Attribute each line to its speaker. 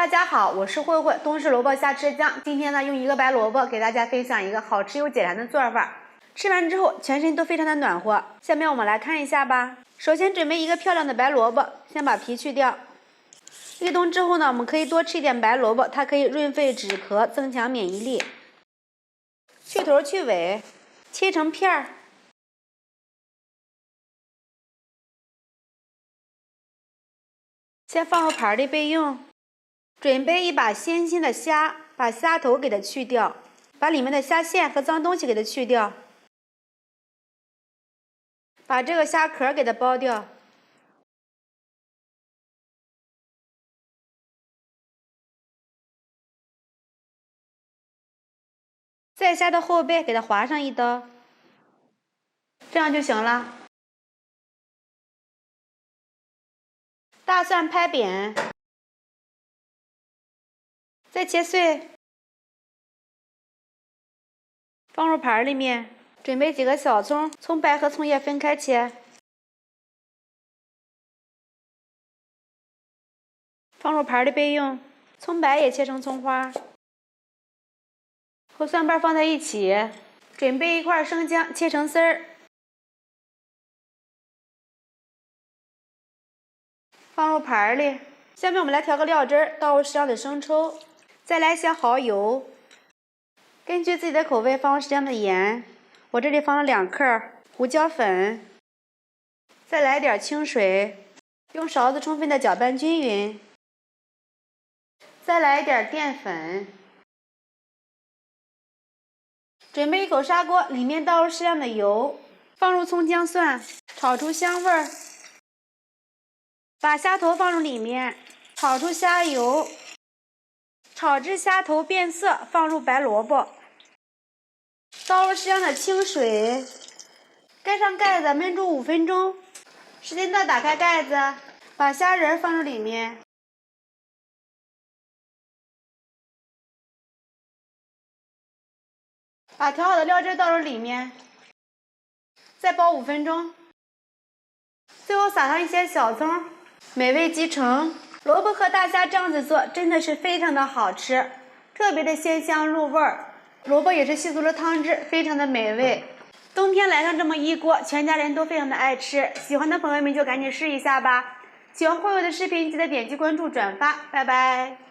Speaker 1: 大家好，我是慧慧，东市萝卜下吃酱。今天呢，用一个白萝卜给大家分享一个好吃又简单的做法。吃完之后，全身都非常的暖和。下面我们来看一下吧。首先准备一个漂亮的白萝卜，先把皮去掉。立冬之后呢，我们可以多吃一点白萝卜，它可以润肺止咳，增强免疫力。去头去尾，切成片儿。先放入盘里备用。准备一把鲜的虾，把虾头给它去掉，把里面的虾线和脏东西给它去掉，把这个虾壳给它剥掉。在虾的后背给它划上一刀，这样就行了。大蒜拍扁，再切碎，放入盘里面。准备几个小葱，葱白和葱叶分开切，放入盘里备用。葱白也切成葱花，和蒜瓣放在一起。准备一块生姜，切成丝儿，放入盘里。下面我们来调个料汁儿，倒入适量的生抽，再来些蚝油，根据自己的口味放入适量的盐。我这里放了2克胡椒粉，再来点清水，用勺子充分的搅拌均匀。再来一点淀粉。准备一口砂锅，里面倒入适量的油，放入葱姜蒜，炒出香味儿。把虾头放入里面，炒出虾油，炒至虾头变色，放入白萝卜，倒入适量的清水，盖上盖子焖煮5分钟。时间到，打开盖子，把虾仁放入里面，把调好的料汁倒入里面，再煲5分钟。最后撒上一些小葱，美味即成。萝卜和大虾这样子做真的是非常的好吃，特别的鲜香入味儿。萝卜也是吸足了汤汁，非常的美味。冬天来上这么一锅，全家人都非常的爱吃。喜欢的朋友们就赶紧试一下吧。喜欢慧慧的视频，记得点击关注、转发，拜拜。